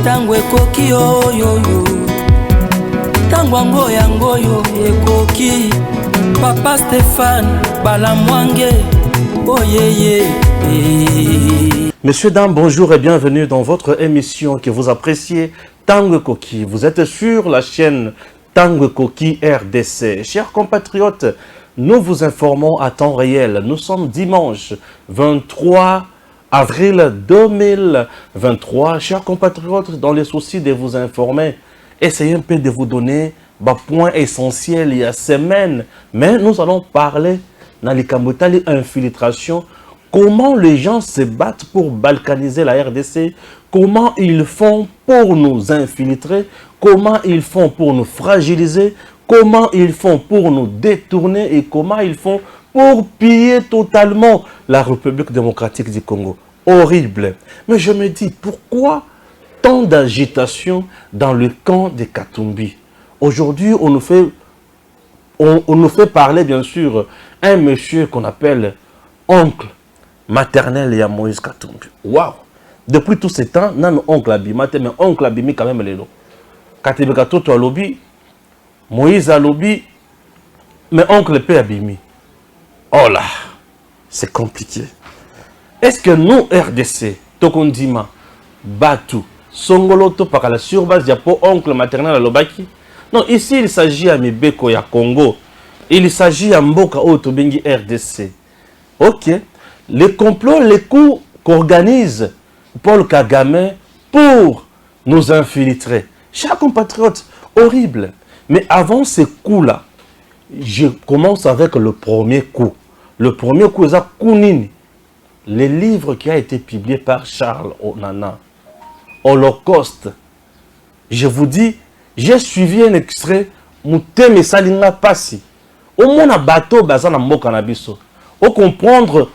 Tango ekoki oyoyo, tango yangoyo ekoki. Papa Stéphane Balamwange, oh yeah. Messieurs, dames, bonjour et bienvenue dans votre émission que vous appréciez, Tango Koki. Vous êtes sur la chaîne Tango Koki RDC. Chers compatriotes, nous vous informons à temps réel. Nous sommes dimanche 23 avril 2023. Chers compatriotes, dans les soucis de vous informer, essayez un peu de vous donner des points essentiels il y a semaine. Mais nous allons parler dans les Kambotali infiltration. Comment les gens se battent pour balkaniser la RDC, comment ils font pour nous infiltrer, comment ils font pour nous fragiliser, comment ils font pour nous détourner et comment ils font pour piller totalement la République démocratique du Congo. Horrible. Mais je me dis, pourquoi tant d'agitation dans le camp de Katumbi? Aujourd'hui, on nous fait parler, bien sûr, un monsieur qu'on appelle oncle maternel et à Moïse Katumbi. Waouh! Depuis tout ce temps, non oncle Abima, mais oncle Abimi quand même les lots. Katumbi Katoto a lobby, Moïse a lobby, mais oncle P Abimi. Oh là, c'est compliqué. Est-ce que nous, RDC, Tokondima, Batu, Songoloto, par la surbase, il y a pas oncle maternel à l'Obaki? Non, ici il s'agit à Mibeko, ya Congo. Il s'agit à Mboka Otobengi RDC. Ok. Les complots, les coups qu'organise Paul Kagame pour nous infiltrer. Chers compatriotes, horrible. Mais avant ces coups-là, je commence avec le premier coup. Le premier coup, c'est Kounini. Le livre qui a été publié par Charles Onana. Holocauste. Je vous dis, j'ai suivi un extrait. Mouteme Salinga Passi. Au moins, un bateau, bazan na mboka na biso. Au comprendre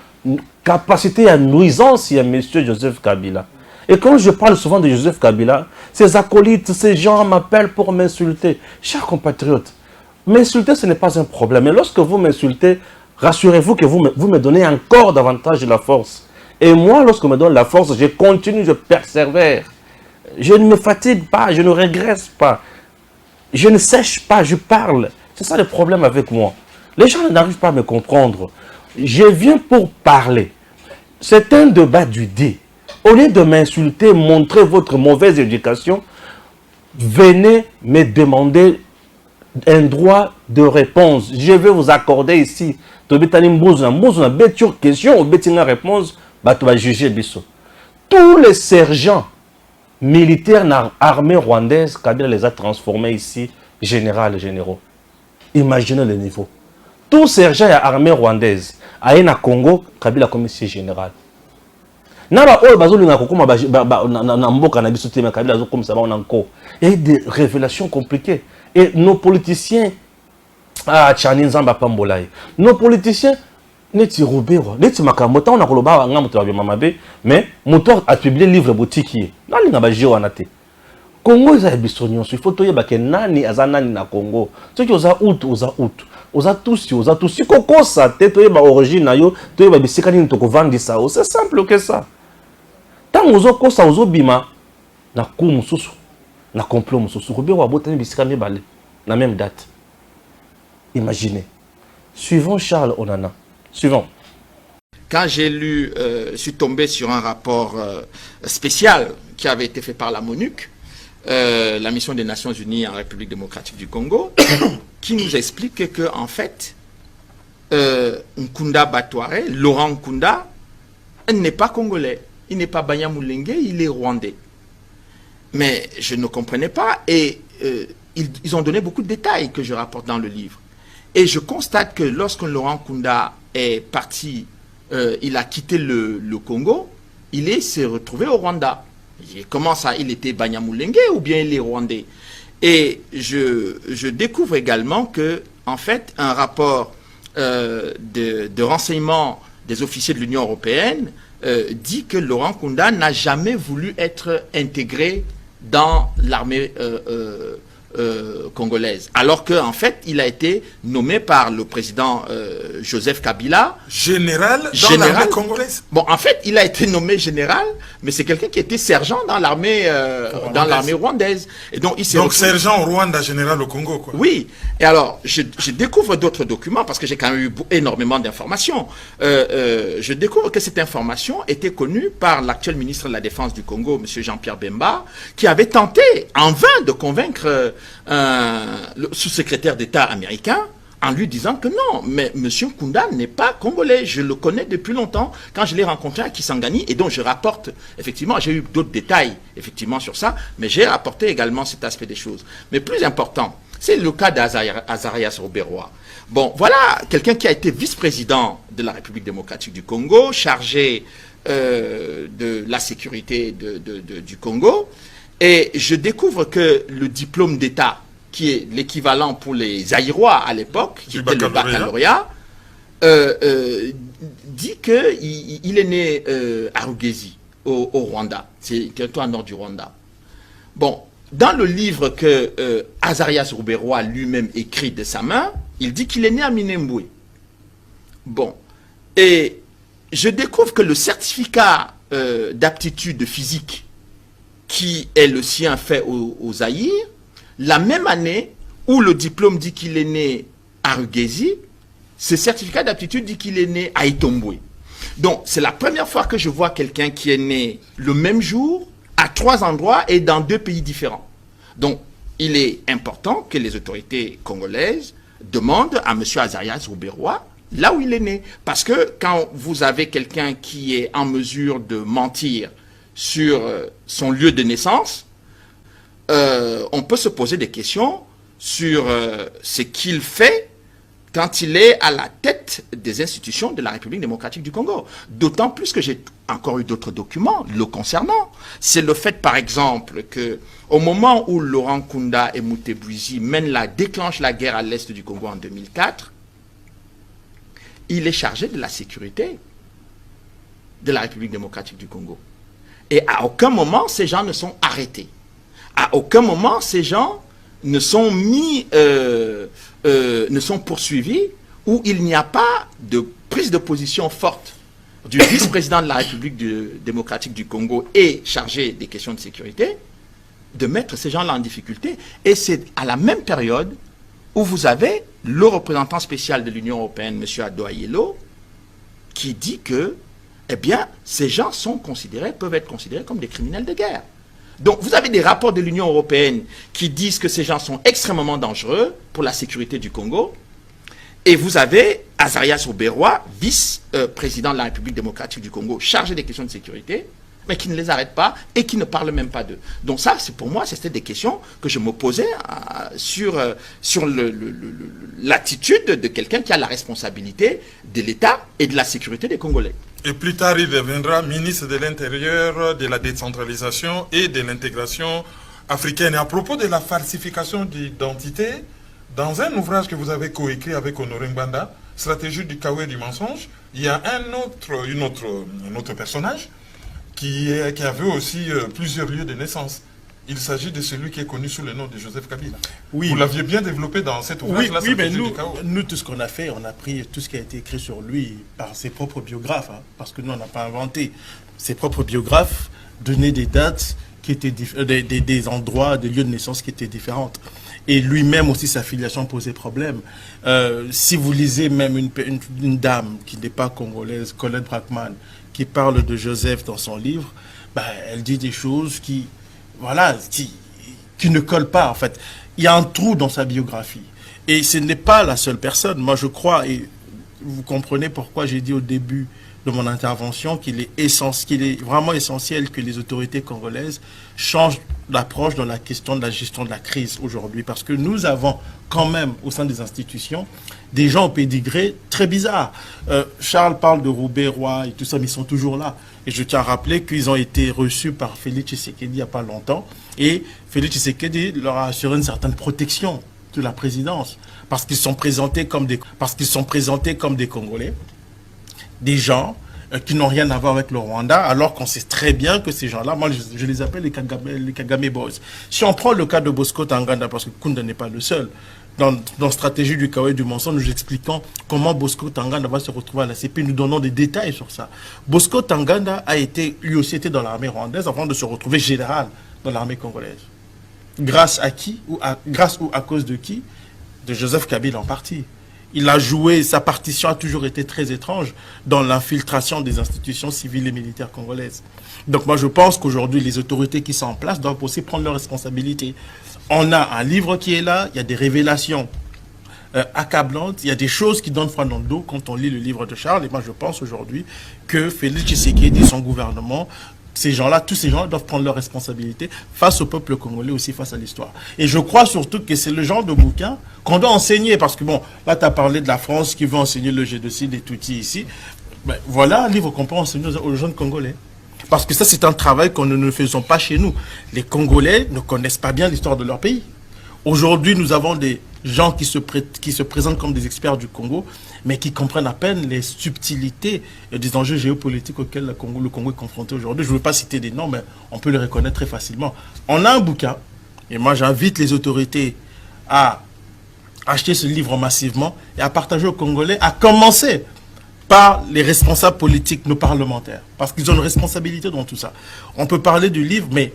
capacité à nuisance, il y a M. Joseph Kabila. Et quand je parle souvent de Joseph Kabila, ces acolytes, ces gens m'appellent pour m'insulter. Chers compatriotes, m'insulter, ce n'est pas un problème. Mais lorsque vous m'insultez, rassurez-vous que vous me donnez encore davantage de la force. Et moi, lorsque me donne la force, je continue, je persévère. Je ne me fatigue pas, je ne régresse pas. Je ne sèche pas, je parle. C'est ça le problème avec moi. Les gens n'arrivent pas à me comprendre. Je viens pour parler. C'est un débat du dé. Au lieu de m'insulter, montrer votre mauvaise éducation, venez me demander un droit de réponse. Je vais vous accorder ici. Tous les sergents militaires dans l'armée rwandaise, Kabila les a transformés ici, généraux. Imaginez le niveau. Tout sergent de l'armée rwandaise, à Congo, Kabila comme ici général. Il y a des révélations compliquées. Et nos politiciens, nos politiciens, mais moteur a publié livre boutique. Congo est il faut que nani azanani na Congo. Ceux qui osa out, osa tous, koko sa tête origine na yo, to ba bisika ni to vendre ça. C'est simple que ça. Tant ozo kosa ozo bima na ku mususu, na complot mususu, robe wa botani bisika mibale na même date. Imaginez. Suivons Charles Onana. Suivons. Quand j'ai lu, je suis tombé sur un rapport spécial qui avait été fait par la MONUC, la mission des Nations Unies en République démocratique du Congo, qui nous explique que en fait, Nkunda Batouare, Laurent Nkunda, n'est pas congolais, il n'est pas Banyamulenge, il est rwandais. Mais je ne comprenais pas et ils ont donné beaucoup de détails que je rapporte dans le livre. Et je constate que lorsque Laurent Nkunda est parti, il a quitté le Congo, il s'est retrouvé au Rwanda. Comment ça, il était Banyamulenge ou bien il est rwandais? Et je découvre également que, en fait, un rapport de renseignement des officiers de l'Union européenne dit que Laurent Nkunda n'a jamais voulu être intégré dans l'armée congolaise. Alors qu'en fait, il a été nommé par le président Joseph Kabila. Général dans l'armée congolaise. Bon, en fait, il a été nommé général, mais c'est quelqu'un qui était sergent dans l'armée rwandaise. Et donc, sergent au Rwanda, général au Congo, quoi. Oui. Et alors, je découvre d'autres documents, parce que j'ai quand même eu énormément d'informations. Je découvre que cette information était connue par l'actuel ministre de la Défense du Congo, M. Jean-Pierre Bemba, qui avait tenté en vain de convaincre le sous-secrétaire d'État américain en lui disant que non, mais M. Nkunda n'est pas congolais. Je le connais depuis longtemps quand je l'ai rencontré à Kisangani, et donc je rapporte, effectivement, j'ai eu d'autres détails, effectivement, sur ça, mais j'ai rapporté également cet aspect des choses. Mais plus important, c'est le cas d'Azarias Ruberwa. Bon, voilà quelqu'un qui a été vice-président de la République démocratique du Congo, chargé de la sécurité du Congo, et je découvre que le diplôme d'État, qui est l'équivalent pour les Zaïrois à l'époque, qui était le baccalauréat, dit qu'il est né à Rugezi, au Rwanda. C'est le territoire nord du Rwanda. Bon, dans le livre que Azarias Ruberwa lui-même écrit de sa main, il dit qu'il est né à Minembwe. Bon, et je découvre que le certificat d'aptitude physique qui est le sien fait au Zaïre, la même année où le diplôme dit qu'il est né à Rugezi, ce certificat d'aptitude dit qu'il est né à Itombwe. Donc, c'est la première fois que je vois quelqu'un qui est né le même jour, à 3 endroits et dans 2 pays différents. Donc, il est important que les autorités congolaises demandent à M. Azarias Ruberwa là où il est né. Parce que quand vous avez quelqu'un qui est en mesure de mentir sur son lieu de naissance, on peut se poser des questions sur ce qu'il fait quand il est à la tête des institutions de la République démocratique du Congo. D'autant plus que j'ai encore eu d'autres documents le concernant. C'est le fait, par exemple, que au moment où Laurent Nkunda et Mutebouizi déclenchent la guerre à l'est du Congo en 2004, il est chargé de la sécurité de la République démocratique du Congo. Et à aucun moment, ces gens ne sont arrêtés. À aucun moment, ces gens ne sont ne sont poursuivis, où il n'y a pas de prise de position forte du vice-président de la République démocratique du Congo et chargé des questions de sécurité, de mettre ces gens-là en difficulté. Et c'est à la même période où vous avez le représentant spécial de l'Union européenne, M. Ado Ayelo, qui dit que, eh bien, ces gens peuvent être considérés comme des criminels de guerre. Donc, vous avez des rapports de l'Union européenne qui disent que ces gens sont extrêmement dangereux pour la sécurité du Congo. Et vous avez Azarias Ruberwa, vice-président de la République démocratique du Congo, chargé des questions de sécurité, mais qui ne les arrête pas et qui ne parle même pas d'eux. Donc ça, pour moi, c'était des questions que je me posais sur l'attitude de quelqu'un qui a la responsabilité de l'État et de la sécurité des Congolais. Et plus tard, il deviendra ministre de l'Intérieur, de la décentralisation et de l'intégration africaine. Et à propos de la falsification d'identité, dans un ouvrage que vous avez coécrit avec Honoré Ngbanda, Stratégie du chaos et du mensonge, il y a un autre personnage qui avait aussi plusieurs lieux de naissance. Il s'agit de celui qui est connu sous le nom de Joseph Kabila. Oui. Vous l'aviez bien développé dans cet ouvrage-là. Oui, mais nous, tout ce qu'on a fait, on a pris tout ce qui a été écrit sur lui par ses propres biographes, hein, parce que nous, on n'a pas inventé. Ses propres biographes donnaient des dates qui étaient des endroits, des lieux de naissance qui étaient différentes. Et lui-même aussi, sa filiation posait problème. Si vous lisez même une dame qui n'est pas congolaise, Colette Brackman, qui parle de Joseph dans son livre, elle dit des choses qui ne collent pas, en fait. Il y a un trou dans sa biographie. Et ce n'est pas la seule personne. Moi, je crois, et vous comprenez pourquoi j'ai dit au début de mon intervention qu'il est vraiment essentiel que les autorités congolaises changent l'approche dans la question de la gestion de la crise aujourd'hui. Parce que nous avons quand même, au sein des institutions, des gens au pédigré très bizarres. Charles parle de Ruberwa et tout ça, mais ils sont toujours là. Et je tiens à rappeler qu'ils ont été reçus par Félix Tshisekedi il n'y a pas longtemps. Et Félix Tshisekedi leur a assuré une certaine protection de la présidence. Parce qu'ils sont présentés comme des Congolais. Des gens qui n'ont rien à voir avec le Rwanda, alors qu'on sait très bien que ces gens-là, moi je les appelle les Kagame Boys. Si on prend le cas de Bosco Tanganda, parce que Kunda n'est pas le seul, dans Stratégie du chaos et du mensonge, nous expliquons comment Bosco Tanganda va se retrouver à la CP, nous donnons des détails sur ça. Bosco Tanganda lui aussi été dans l'armée rwandaise avant de se retrouver général dans l'armée congolaise. Grâce à qui grâce ou à cause de qui? De Joseph Kabila en partie. Il a joué, sa partition a toujours été très étrange dans l'infiltration des institutions civiles et militaires congolaises. Donc moi je pense qu'aujourd'hui les autorités qui sont en place doivent aussi prendre leurs responsabilités. On a un livre qui est là, il y a des révélations accablantes, il y a des choses qui donnent froid dans le dos quand on lit le livre de Charles. Et moi je pense aujourd'hui que Félix Tshisekedi et son gouvernement, ces gens-là, tous ces gens doivent prendre leurs responsabilités face au peuple congolais, aussi face à l'histoire. Et je crois surtout que c'est le genre de bouquin qu'on doit enseigner, parce que bon, là tu as parlé de la France qui veut enseigner le génocide et tout ici. Ben, voilà un livre qu'on peut enseigner aux jeunes Congolais. Parce que ça, c'est un travail que nous ne faisons pas chez nous. Les Congolais ne connaissent pas bien l'histoire de leur pays. Aujourd'hui, nous avons des gens qui se présentent comme des experts du Congo, mais qui comprennent à peine les subtilités des enjeux géopolitiques auxquels le Congo est confronté aujourd'hui. Je ne veux pas citer des noms, mais on peut les reconnaître très facilement. On a un bouquin, et moi j'invite les autorités à acheter ce livre massivement et à partager aux Congolais, à commencer par les responsables politiques, nos parlementaires, parce qu'ils ont une responsabilité dans tout ça. On peut parler du livre, mais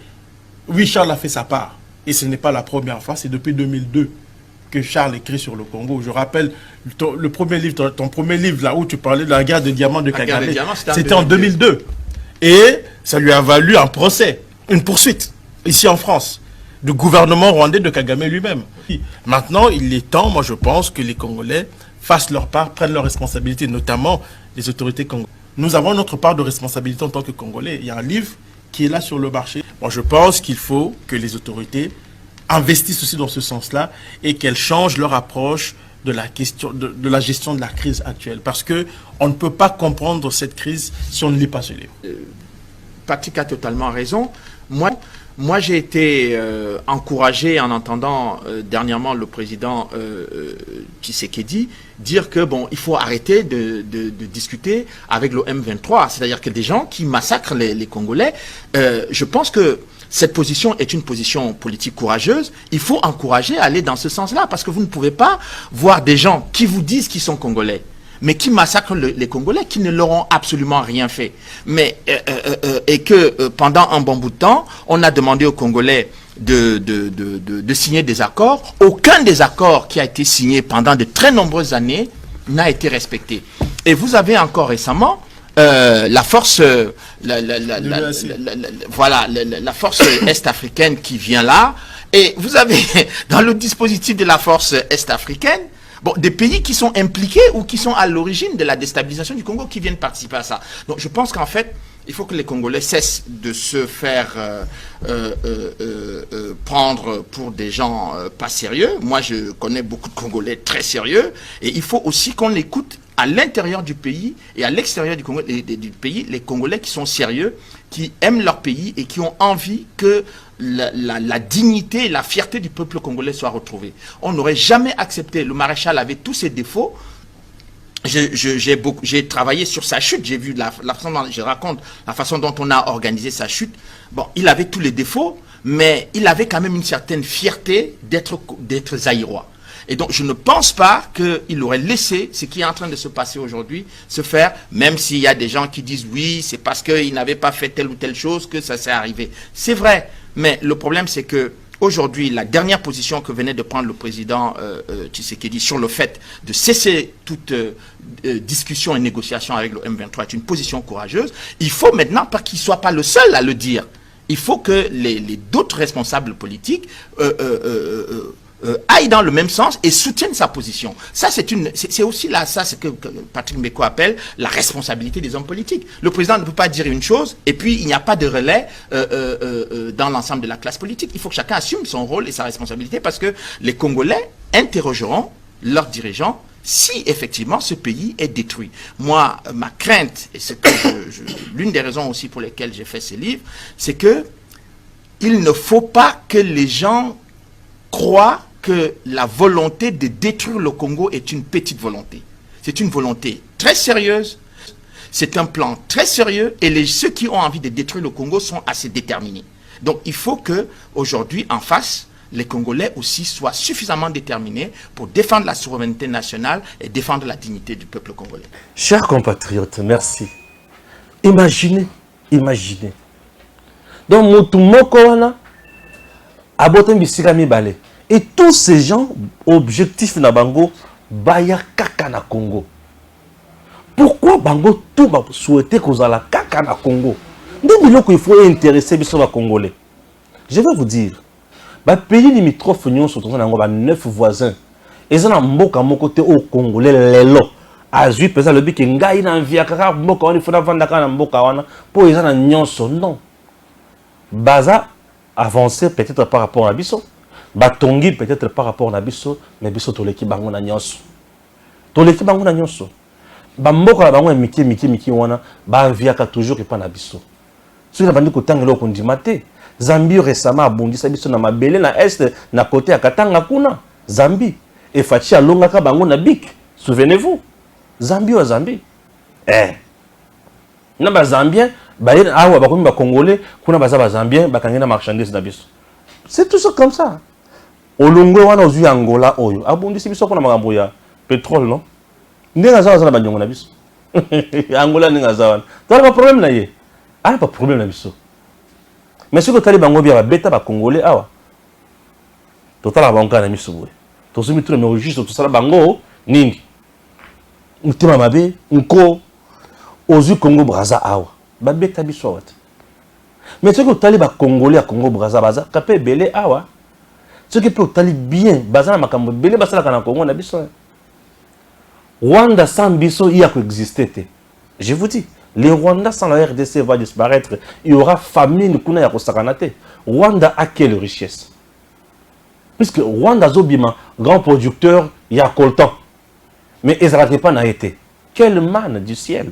oui, Charles a fait sa part. Et ce n'est pas la première fois, c'est depuis 2002 que Charles écrit sur le Congo. Je rappelle, le premier livre, ton premier livre, là où tu parlais de la guerre de diamants de Kagame, c'était en 2002. Et ça lui a valu un procès, une poursuite, ici en France, du gouvernement rwandais de Kagame lui-même. Maintenant, il est temps, moi je pense, que les Congolais fassent leur part, prennent leurs responsabilités, notamment les autorités congolaises. Nous avons notre part de responsabilité en tant que Congolais. Il y a un livre qui est là sur le marché. Moi, je pense qu'il faut que les autorités investissent aussi dans ce sens-là et qu'elles changent leur approche de la question de la gestion de la crise actuelle. Parce que on ne peut pas comprendre cette crise si on ne lit pas ce livre. Patrick a totalement raison. Moi, j'ai été encouragé en entendant dernièrement le président Tshisekedi dire que bon, il faut arrêter de discuter avec le M23, c'est-à-dire que des gens qui massacrent les Congolais. Je pense que cette position est une position politique courageuse. Il faut encourager à aller dans ce sens-là, parce que vous ne pouvez pas voir des gens qui vous disent qu'ils sont Congolais, mais qui massacrent les Congolais, qui ne leur ont absolument rien fait. Mais, et que pendant un bon bout de temps, on a demandé aux Congolais de signer des accords. Aucun des accords qui a été signé pendant de très nombreuses années n'a été respecté. Et vous avez encore récemment la force, la force est-africaine qui vient là. Et vous avez dans le dispositif de la force est-africaine, bon, des pays qui sont impliqués ou qui sont à l'origine de la déstabilisation du Congo qui viennent participer à ça. Donc je pense qu'en fait, il faut que les Congolais cessent de se faire prendre pour des gens pas sérieux. Moi, je connais beaucoup de Congolais très sérieux. Et il faut aussi qu'on écoute à l'intérieur du pays et à l'extérieur du pays, les Congolais qui sont sérieux, qui aiment leur pays et qui ont envie que la dignité et la fierté du peuple congolais soient retrouvées. On n'aurait jamais accepté. Le maréchal avait tous ses défauts. J'ai travaillé sur sa chute. J'ai vu la façon dont je raconte la façon dont on a organisé sa chute. Bon, il avait tous les défauts, mais il avait quand même une certaine fierté d'être zaïrois. Et donc, je ne pense pas qu'il aurait laissé ce qui est en train de se passer aujourd'hui se faire, même s'il y a des gens qui disent oui, c'est parce qu'il n'avait pas fait telle ou telle chose que ça s'est arrivé. C'est vrai, mais le problème, c'est que aujourd'hui, la dernière position que venait de prendre le président Tshisekedi sur le fait de cesser toute discussion et négociation avec le M23 est une position courageuse. Il faut maintenant, pas qu'il ne soit pas le seul à le dire, il faut que d'autres responsables politiques aillent dans le même sens et soutiennent sa position. Ça, c'est aussi là, ça, c'est que Patrick Mbeko appelle la responsabilité des hommes politiques. Le président ne peut pas dire une chose et puis il n'y a pas de relais dans l'ensemble de la classe politique. Il faut que chacun assume son rôle et sa responsabilité parce que les Congolais interrogeront leurs dirigeants si effectivement ce pays est détruit. Moi, ma crainte, et c'est l'une des raisons aussi pour lesquelles j'ai fait ce livre, c'est que il ne faut pas que les gens croient que la volonté de détruire le Congo est une petite volonté. C'est une volonté très sérieuse. c'est un plan très sérieux et ceux qui ont envie de détruire le Congo sont assez déterminés. Donc il faut que aujourd'hui en face, les Congolais aussi soient suffisamment déterminés pour défendre la souveraineté nationale et défendre la dignité du peuple congolais. Chers compatriotes, merci. Imaginez. Donc Motumoko wana abotem bisika mibale. Et tous ces gens objectifs na bango baya kaka na Congo. Pourquoi bango tout ba souhaiter kozala kaka na Congo? Il faut intéresser les Congolais. Je vais vous dire, les pays limitrophes sont 9 voisins. Et ça, mboka côté au Congolais, les Azui, pesa le bic, ngai na via kaka mboka on faut vendre na mboka wana pour les gens nyonso non. Baza avancer peut-être par rapport à biso. Batongi peut-être par rapport à biso, mais biso toleki bango na nyonso. Toleki bango na nyonso. Ba mboka la bango miki wana ba via ka toujours pas na biso. Ce qui a bandit kotangelo kondimate. Zambie récemment a bondi sa biso na mabele na est na côté à Katanga kuna. Zambie et Fachi alonga ka bango na bik. Souvenez-vous. Zambie ou Zambie. Na ba Zambien ba yen awa ba komi ba Congolais kuna ba Zambien ba kangena marchandise na biso. C'est tout ça comme ça. Olongwe wana ozu Angola oyo. Abondi si biso kuna makambo ya pétrole non. Ndinga zawa zana ba nyongo na biso. Angola ndinga zawa. Toi pas problème na ye. Ah, pas de problème là-dessus. Mais ce que tu as dit, c'est que les Congolais, tout ça, c'est un peu tout ça, c'est un registre, tout ça, c'est un peu nini. Nous sommes à Nko, aux Congo Braza, c'est un peu ça. Mais ce que tu as dit, c'est Congolais, Congo Braza, c'est un peu belé, ce que tu as dit bien, c'est un peu belé, c'est un peu Congo, Rwanda sans biso, il y a coexisté. Je vous dis. Le Rwanda sans la RDC va disparaître. Il y aura famine. Rwanda a quelle richesse? Puisque Rwanda Zobima, grand producteur, il y a coltan. Mais ils n'arrêtent pas été. Quelle manne du ciel.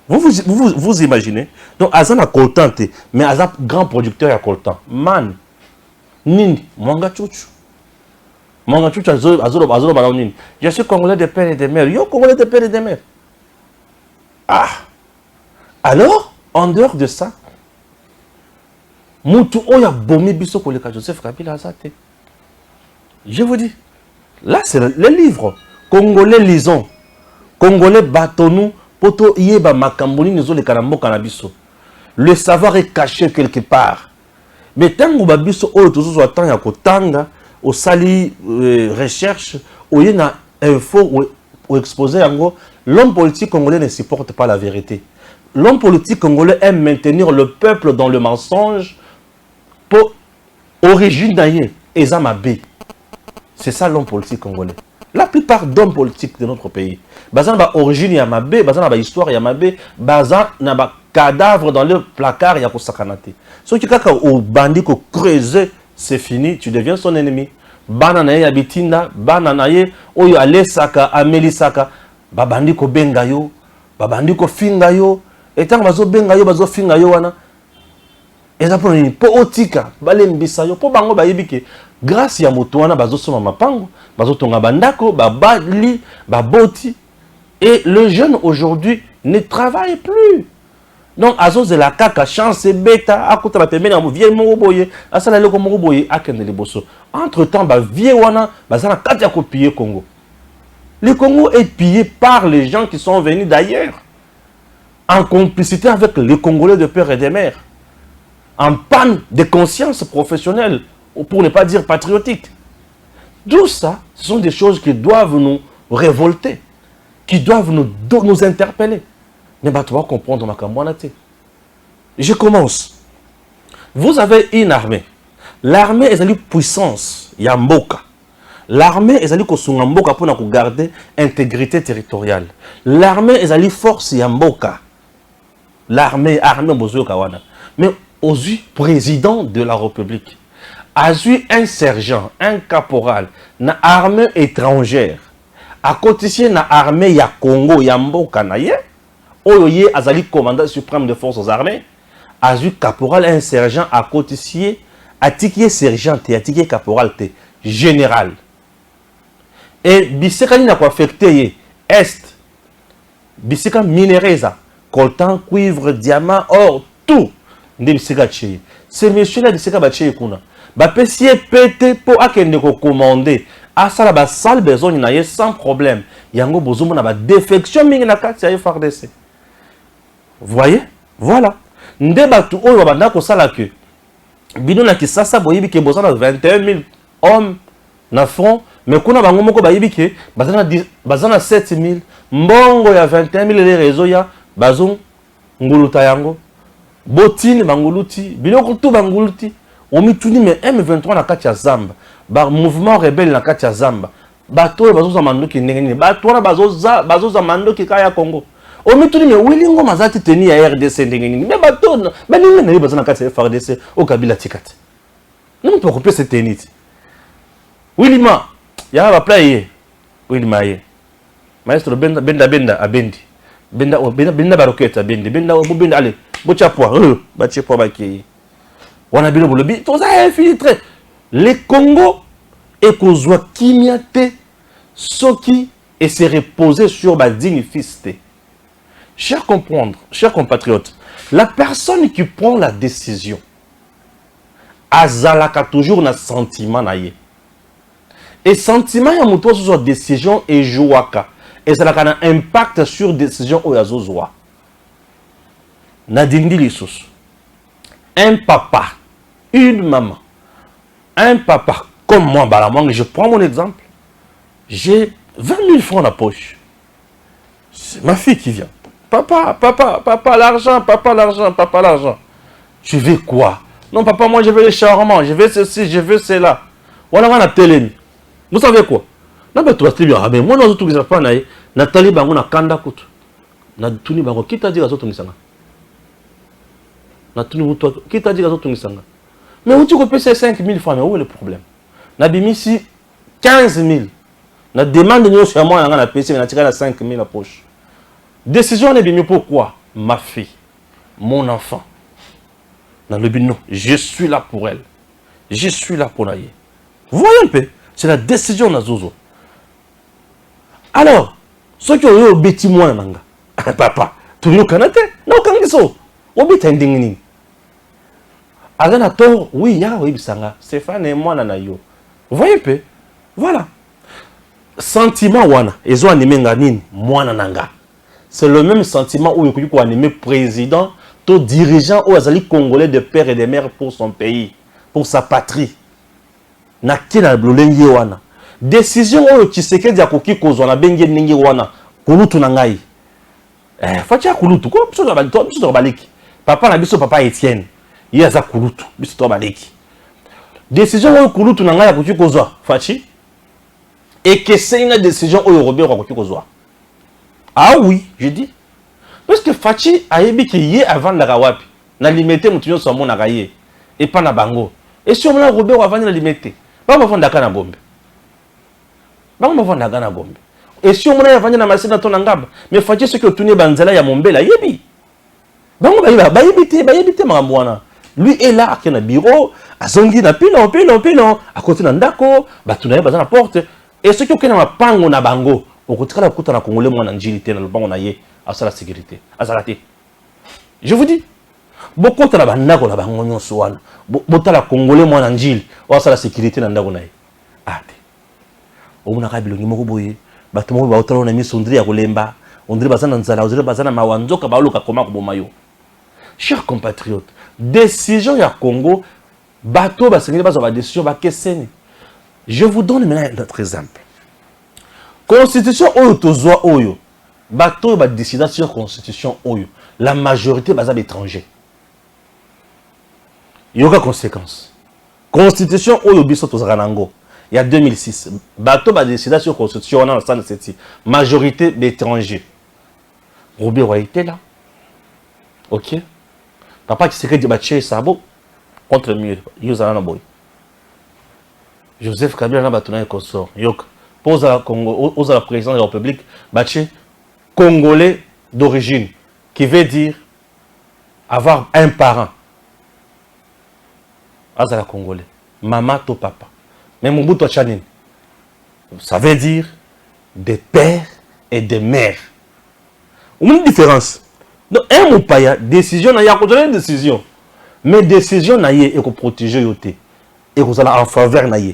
Vous imaginez? Donc, Azan a coltan, mais Azan grand producteur, il y a coltan. Man. Nini. Mwanga chouchou. Mwanga chouchou, Azolo Balaonine. Je suis Congolais de père et de mère. Yo, Congolais de père et de mère. Ah, alors, en dehors de ça, Moutou Oya Bomi Biso Koleka Joseph Kabila Azate. Je vous dis, là c'est le livre. Congolais lisons. Congolais battons-nous. Poto Yeba Makamboni nous le Karambo Kanabiso. Le savoir est caché quelque part. Mais tant que Babiso Oyo tout soit tant yako tanga, au sali recherche, au yena info ou exposé en gros. L'homme politique congolais ne supporte pas la vérité. L'homme politique congolais aime maintenir le peuple dans le mensonge pour origine d'ailleurs. C'est ça l'homme politique congolais. La plupart d'hommes politiques de notre pays, bazan ba origine yamabé, bazan ba histoire yamabé, bazan na ba cadavre dans le placard yako sakanate. Ce qui kaka au bandit ko creuser, c'est fini, tu deviens son ennemi. Bananaye abitinda, bananaye oyo alesaka, amelisaka. Babandi ko benga yo, babandi ko finga yo, etanga bazo benga yo, bazo finga yo wana. Eza pour ni po otika, bale mbisa yo, po bango bayebike. Grâce ya moto wana bazo soma mapango, bazo tonga bandako, babali, baboti. Et le jeune aujourd'hui ne travaille plus. Donc azo de la kaka chance beta, akuta la pemena mo vie mo boye, asala leko mo boye akende liboso. Entre-temps ba vie wana, bazana kati ya kopier Congo. Le Congo est pillé par les gens qui sont venus d'ailleurs, en complicité avec les Congolais de père et de mère, en panne de conscience professionnelle, pour ne pas dire patriotique. Tout ça, ce sont des choses qui doivent nous révolter, qui doivent nous interpeller. Mais tu vas comprendre ma camoanate. Je commence. Vous avez une armée. L'armée est une puissance, Yamboka. L'armée est allée Kosungamboka pour garder l'intégrité territoriale. L'armée est allée force Yamboka. L'armée, Bozo Kawana. Mais aujourd'hui, président de la République, a eu un sergent, un caporal, na armée étrangère. À côté de la armée ya Congo, Yamboka naye, Oyoye Azali commandant suprême des forces armées, a eu caporal, un sergent à côté de Atikié sergent, Atikié caporal, général. Et Bisekali n'a pas affecté Est, bisika minéraux, coltan, cuivre, diamant, or, tout. Nde bisika tché. C'est monsieur là bisika ba tché kuna. Ba pesié pété pour akende ko commander. Asala ba salle besoin na ye sans problème. Yango bozumo na ba défection mingi na kati ya FARDC. Vous voyez? Voilà. Nde batu oyo banda ko sala que bino na Kisasa boyibi ke bozana 21 000 hommes na front, mais kuna bango moko bayibi ke bazana 7 000 mbongo ya 21 000 les réseaux ya bazon nguluta yango botine banguluti biloko tout banguluti omituni mais M23 na kati ya Zamba ba mouvement rebelle na kati ya Zamba bato bazoza mandoki ndenge bato na bazoza mandoki kaya Congo omituni mais wilingo mazati teni ya RDC ndenge nini mais bato baninga na bazana kati ya FARDC au Kabila tikati non peut couper cette tenite Wilima ya ba playe Wilima ye maestro benda abendi benda baroketa benda allez bochapwa bachepwa baki wana bilo bolobi to za infiltré les Congo et kozwa kimiate soki et se reposer sur ba dignifiste. Chers compatriotes, la personne qui prend la décision azalaka toujours na sentiment na ye. Et sentiment ya muto sur décision et jouaka. Et ça a un impact sur décision ou azozwa. Nadindi Lissus. Un papa, une maman, un papa comme moi, Balamang, je prends mon exemple. J'ai 20 000 francs dans la poche. C'est ma fille qui vient. Papa, l'argent. Tu veux quoi? Non, papa, moi je veux les charmants, je veux ceci, je veux cela. Voilà, on a télé. Vous savez quoi? Non, mais tu vas te dire, ah, mais moi, nous, tout ça, pas naïe. Nathalie, bango na kanda kutu. Na tuni bango, qui t'a dit à zoto nisanga? Na tuni wuto, qui t'a dit à zoto nisanga? Mais où tu peux payer 5 000 francs, mais où est le problème? Na bimisi 15 000. Na demande de nous sur moi, na payer, na tiré la 5 000 la poche. Décision n'est bien pourquoi? Ma fille, mon enfant. Dans le but, non, je suis là pour elle. Je suis là pour elle. Voyez un peu, c'est la décision de Zozo. Alors, ceux qui ont eu au bêtis moins, papa, tu veux canate? Non, quand ils sont au bêtis indingini. Agana tort, oui, ya, oui, bisanga. Stéphane et moi, nanayo. Voyez un peu, voilà. Sentiment, wana, ils ont animé nganin, moi, nananga. C'est le même sentiment où il faut animer président, tout dirigeant ou azali congolais de père et de mère pour son pays, pour sa patrie. Na kina blolengi wana. Décision où tu sais que dia koki kozwa na bengi ningi wana. Kulutu na ngai. Fatia kulutu ko biso to baliki. Papa na biso papa Etienne. Ye za kulutu biso to baliki. Décision où kulutu na ngai koki kozwa. Fachi. Et que c'est une décision où Robert koki kozwa. Ah oui, je dis. Parce que Fachi a ébi qui y est avant la rawapi. Na limité mutunyo so mon akaye. Et pas na bango. Et si on a Robert avant la limité. Ba ba fonda kana bombe. Ba ba fonda kana bombe. Et si on a avant na masina to ngaba. Mais Fachi ce que tuni banzela ya mombela yebi. Bango ba yebite mangambwana. Lui est là qui na bureau, azongi na pino à côté na ndako, ba tunaye bazana porte. Et ce que na mapango na bango. Okotikala kuta na Congolais mwana njili te na lubango na ye asa la sécurité azalate. Je vous dis beaucoup na bandako na bango nyonso wana botala Congolais mwana njili asa la sécurité na ndako na ye ate omuna ka bilongi moko boye bato moko ba otala na misondri ya kolemba ondri bazana nzala ondri bazana mawanzoka baluka koma ko bomayo. Chers compatriotes, décision ya Congo bato ba sengeli bazo ba décision ba keseni. Je vous donne maintenant un autre exemple. Constitution oyo tozwa oyo bato ba décider sur constitution oyo la majorité baza d'étrangers. Yoka conséquence. Constitution oyo biso tozaka nango il y a 2006 bato ba décider sur constitution na stand cette majorité d'étrangers. Robert a été là. OK. Papa qui s'est dit baché sabo contre mieux yozana na boy. Joseph Kabila na bato na consort. Yoka pose à la présidence de la République, Baché, Congolais d'origine, qui veut dire avoir un parent. Azala Congolais, maman to papa. Mais mon bout Chanin, ça veut dire des pères et des mères. Une différence. Donc, un mopaya, décision, il y a une décision. Mais décision, il y a une protéger yote. Et vous allez en faveur, il y a.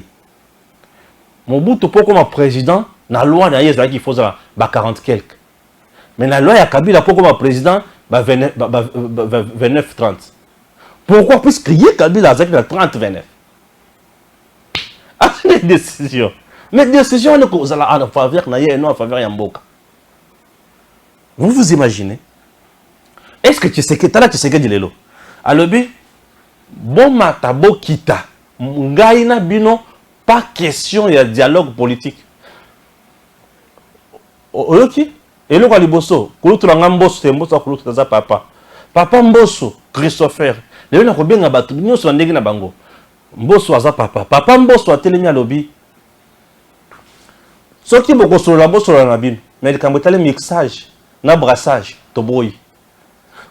Mon bout, comme président, la loi, il y a qu'il faut 40 quelques. Mais la loi, il y a Kabila, comme président, 29-30. Pourquoi? Puisqu'il y a Kabila, avec 30-29. Ah, c'est une décision. Mais décision, vous allez en faveur, il y a non en faveur, il y a Mboka. Vous imaginez? Est-ce que tu sais que Dilelo alobi bon matabo kita ngaina bino pas question il y a dialogue politique. Oyoki elo kwa liboso kulutu la ngamboso temboso kulutu za papa Mbosso Christopher lelo na kobenga batu nyonso ndenge na bango Mbosso aza papa Mbosso atelemi alobi soki boko solo Mbosso na bino mais kambo tale mixage na brassage toboyi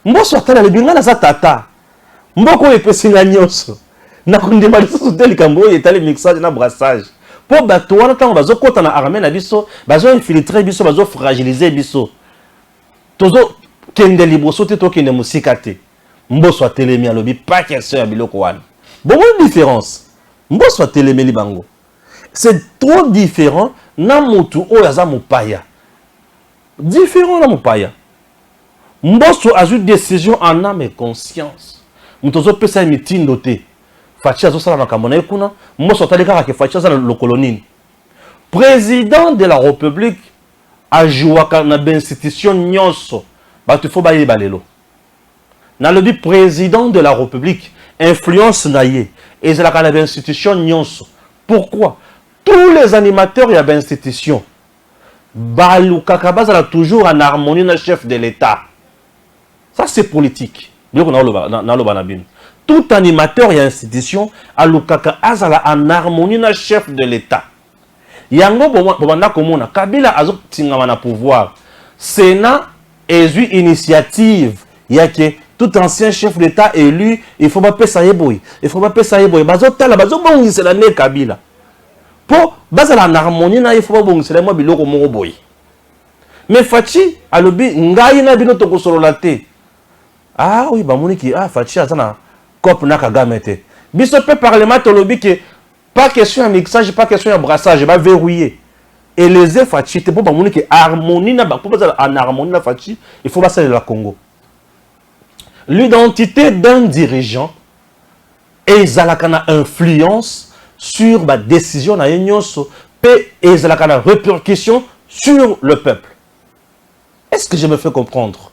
Mbosso atala le binga na za tata mboko epesinga nyonso na kondima lisusu te likambo etali mixage na brassage po bato wana ntango bazokota na armée na biso bazo-infiltre biso bazo-fragiliser biso tozokende liboso te tokende mosika te. Mbosso atelemi alobi pas question ya biloko wana bongo différence. Mbosso atelemeli bango c'est trop différent na motu oyo aza mopaya différent na mopaya. Mbosso a eu décision en âme et conscience. Mtozo pesa mitindo te. Fachi azo sala makambo na ekuna. Mbosso tali kaka ke Fachi aza le colonine. Président de la République a joué na ba institution nyonso. Batu fo ba yeba lelo. Na lobi président de la République influence na ye et la kana ba institution nyonso. Pourquoi? Tous les animateurs ya ba institution baluka kabaza toujours en harmonie na chef de l'État. Ça, c'est politique. Tout animateur et institution a en harmonie avec le chef de l'État. Yango Bobanda Komona, Kabila a un pouvoir. Sénat est une initiative. Il y a que tout ancien chef d'État élu, il faut pas payer ça. Il faut pas payer ça. C'est la né Kabila. Pour baser en harmonie, il faut pas c'est moi biloko mo boy. Mais Fachi a le bi ngai na bino to solo la te. Ah oui, bah moni qui Fachi azana cop na Kagame te. Biso peut parlement to lobby que pas question de mixage, pas question de brassage, va verrouiller. Et les Fachi te pour bah moni qui harmonie na ba pour en harmonie na Fachi, il faut passer la Congo. L'identité d'un dirigeant et zalakana influence sur la décision na nyonso et zalakana répercussion sur le peuple. Est-ce que je me fais comprendre?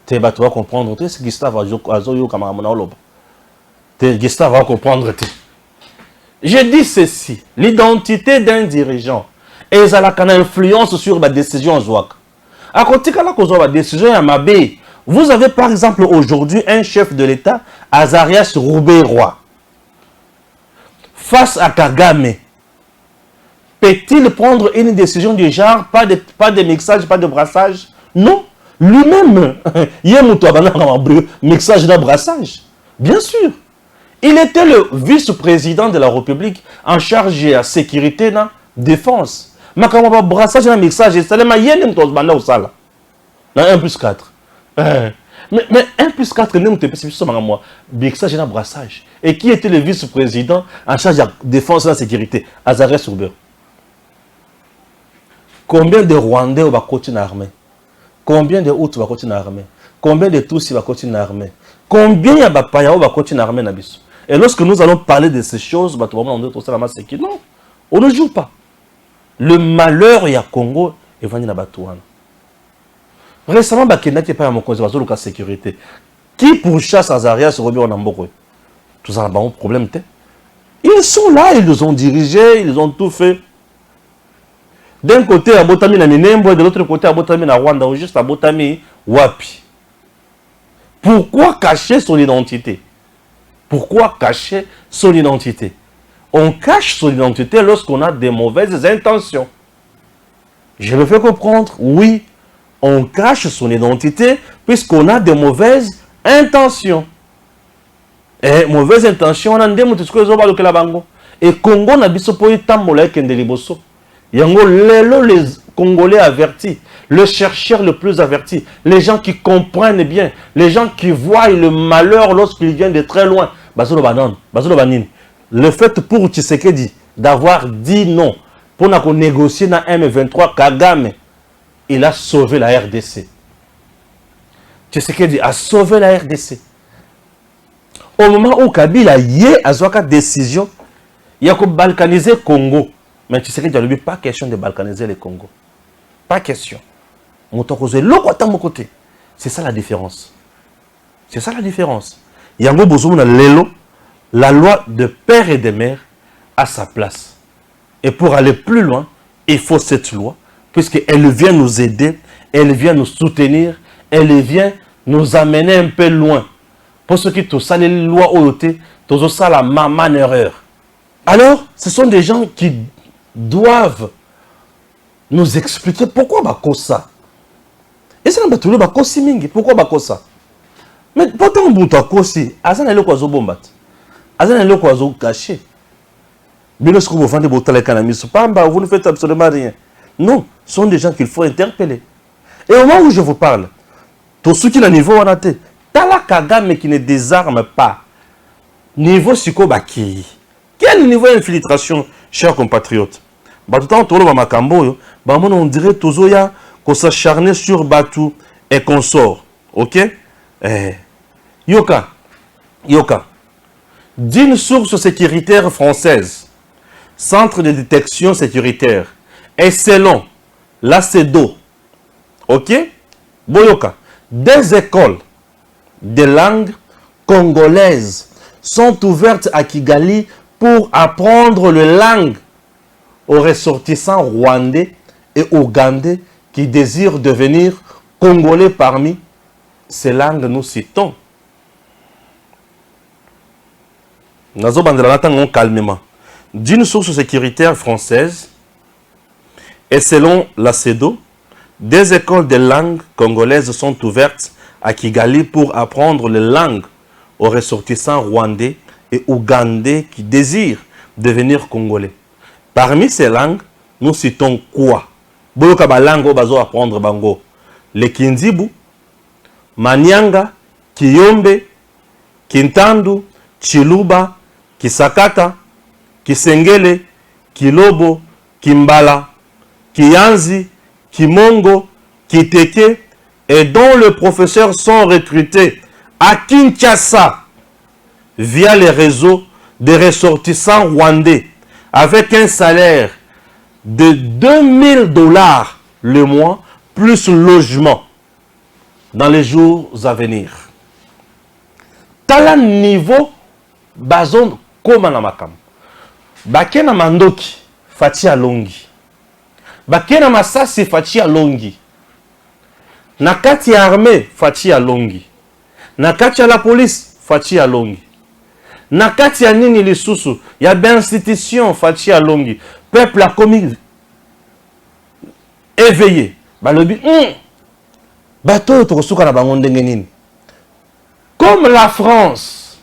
Tu vas comprendre. Tu sais Gustave Azoyo Kamaramona Oloba. Gustave va comprendre. Je dis ceci. L'identité d'un dirigeant et ça a une influence sur la décision Zouak. À côté de la décision Yamabé, vous avez par exemple aujourd'hui un chef de l'État, Azarias Roubé-Roi. Face à Kagame, peut-il prendre une décision du genre, pas de mixage, pas de brassage? Non. Lui-même, il y a un mixage de brassage. Bien sûr. Il était le vice-président de la République en charge de la sécurité et de la défense. Mais quand on va brassage et mixage, c'est le moyen de nous faire. 1 plus 4. Mais 1 plus 4, nous avons mixage et brassage. Et qui était le vice-président en charge de la défense et de la sécurité? Azaré Souber. Combien de Rwandais vont continuer l'armée? Combien de Hutus vont continuer l'armée? Combien de Tutsis vont continuer l'armée? Combien de Bapaya vont continuer l'armée? Et lorsque nous allons parler de ces choses, non, on ne joue pas. Le malheur y a Congo et venu na Batouana. Récemment, Bakena qui est pas à mon conseil, la sécurité. Qui pourchasse Azarias Robi en Amboko? Tout ça, un problème. Ils sont là, ils nous ont dirigés, ils ont tout fait. D'un côté, à Botami na Minembo, et de l'autre côté, à Botami na Rwanda, ou juste à Botami, Wapi. Pourquoi cacher son identité? Pourquoi cacher son identité? On cache son identité lorsqu'on a des mauvaises intentions. Je me fais comprendre, oui, on cache son identité puisqu'on a des mauvaises intentions. Et mauvaises intentions, on a des mauvaises intentions. Et Congo n'a pas de temps pour les Yango lelo les Congolais avertis, le chercheur le plus averti, les gens qui comprennent bien, les gens qui voient le malheur lorsqu'il vient de très loin. Le fait pour Tshisekedi d'avoir dit non, pour négocier dans M23, Kagame, il a sauvé la RDC. Tshisekedi a sauvé la RDC. Au moment où Kabila y a une décision, il y a que balkaniser le Congo. Mais Tshisekedi n'a pas question de balkaniser le Congo. Pas question. C'est ça la différence. C'est ça la différence. Il y a la loi de père et de mère à sa place. Et pour aller plus loin, il faut cette loi, puisqu'elle vient nous aider, elle vient nous soutenir, elle vient nous amener un peu loin. Pour ceux qui ont ça, les lois ont été, tout ça la maman erreur. Alors, ce sont des gens qui doivent nous expliquer pourquoi ça. Et c'est un peu bakosi mingi. Pourquoi ça? Mais pourtant on bouta kosi. Azana le kwazo bombat. Azana le kwazo caché. Mais lorsque vous vendez botale canamis, pamba, vous ne faites absolument rien. Non, ce sont des gens qu'il faut interpeller. Et au moment où je vous parle, tous ceux qui ont niveau en athée, Tala Kagame qui ne désarme pas. Niveau psychobaki. Quel niveau d'infiltration, chers compatriotes? Tout le temps, on dirait que qu'on s'acharne sur Batou et qu'on sort. Ok? Yoka. D'une source sécuritaire française, Centre de détection sécuritaire, et selon l'ACEDO, ok? Boyoka, des écoles de langue congolaise sont ouvertes à Kigali pour apprendre le langue aux ressortissants rwandais et ougandais qui désirent devenir congolais parmi ces langues nous citons. Nous avons calmement. D'une source sécuritaire française et selon la CEDO, des écoles de langue congolaises sont ouvertes à Kigali pour apprendre les langues aux ressortissants rwandais et ougandais qui désirent devenir congolais. Parmi ces langues, nous citons quoi? Boloka ba langue bazo apprendre bango. Le Kindibu, Manyanga, Kiyombe, Kintandu, Chiluba, Kisakata, Kisengele, Kilobo, Kimbala, Kianzi, Kimongo, Kiteke, et dont les professeurs sont recrutés à Kinshasa via les réseaux des ressortissants rwandais avec un salaire de 2000 $ le mois plus logement dans les jours à venir. Tala niveau bazon koma na makam. Bakena mandoki fati alongi. Bakena masasi fati alongi. Nakati ya armée fati alongi. Nakati ya la police fati alongi. Nakati ya nini lisusu ya ben institution fati alongi. Peuple a commis éveillé. Balobi bato tokosuka na bango ndenge nini. Comme la France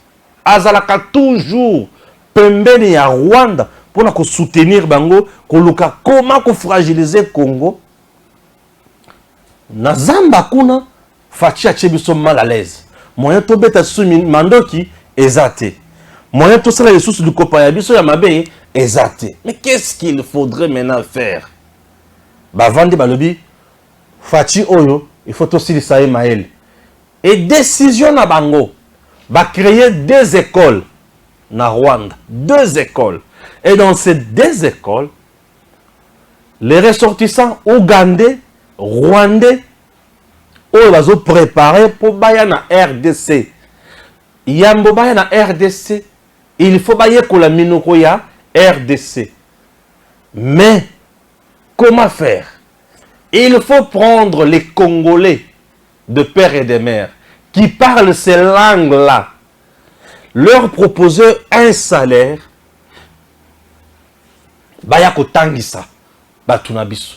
azalaka toujours pembeni ya Rwanda pour ko soutenir bango koluka comment ko fragiliser Congo. Na zamba kuna fachi a biso mal à l'aise. Moyen to beta sumi mandoki ezate. Moyen to sala yesusu du kopa ya biso ya mabe ezate. Mais qu'est-ce qu'il faudrait maintenant faire? Ba vandi balobi fachi oyo il faut aussi ça mael. Et décision na bango va créer deux écoles na Rwanda, deux écoles. Et dans ces deux écoles, les ressortissants ougandais, rwandais, ils ont préparé pour baya na RDC. Yambo baya na RDC, il faut baya ko la minoko ya RDC. Mais comment faire? Il faut prendre les Congolais de père et de mère qui parlent ces langues-là, leur proposer un salaire, bayako tangisa, batunabiso.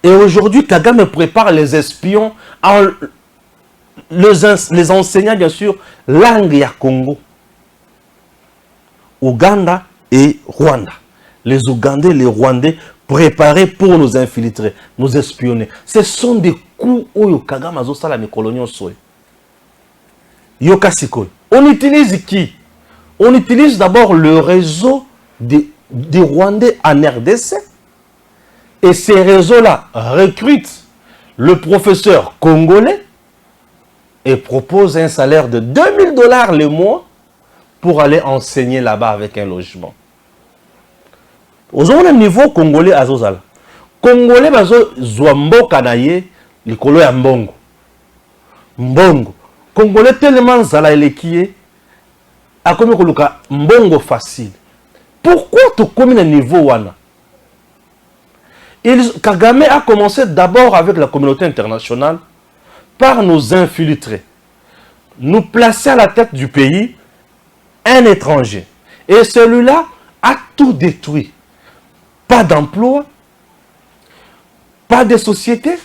Et aujourd'hui, Kagame prépare les espions, les enseignants bien sûr, langue ya Congo, Ouganda et Rwanda. Les Ougandais, les Rwandais préparés pour nous infiltrer, nous espionner. Ce sont des coups où Kagame a sala mes coloniaux soy. Yokasiko. On utilise qui? On utilise d'abord le réseau des Rwandais en RDC. Et ces réseaux-là recrutent le professeur congolais et proposent un salaire de $2000 le mois pour aller enseigner là-bas avec un logement. Aux un niveau congolais à Zozala. Congolais bazo zwambo kanaye likolo ya mbongo. Mbongo. Congolais tellement zala elekie a comme koluka mbongo facile. Pourquoi tu commis un niveau wana? Kagame a commencé d'abord avec la communauté internationale par nous infiltrer, nous placer à la tête du pays un étranger. Et celui-là a tout détruit. Pas d'emploi, pas de société,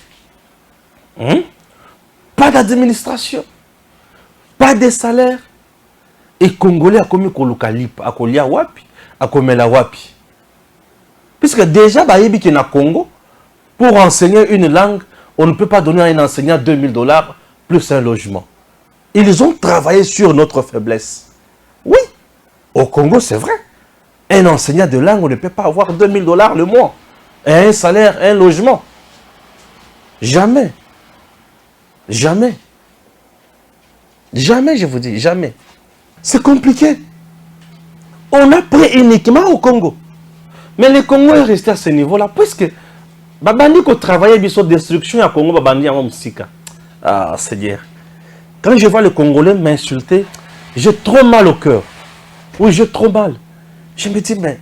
pas d'administration, pas de salaire. Et Congolais a commis Kolukalipa, a Kolia Wapi, a Komela Wapi. Puisque déjà, qui na Congo, pour enseigner une langue, on ne peut pas donner à un enseignant $2000 plus un logement. Ils ont travaillé sur notre faiblesse. Oui, au Congo, c'est vrai. Un enseignant de langue, on ne peut pas avoir $2000 le mois. Et un salaire, un logement. Jamais. Jamais. Jamais, je vous dis, jamais. C'est compliqué. On a pris uniquement au Congo. Mais le Congo est resté à ce niveau-là, puisque Babandi ko travaille sur destruction à Congo, Babandi en Msika. Ah, Seigneur. Quand je vois les Congolais m'insulter, j'ai trop mal au cœur. Oui, j'ai trop mal. Je me dis, mais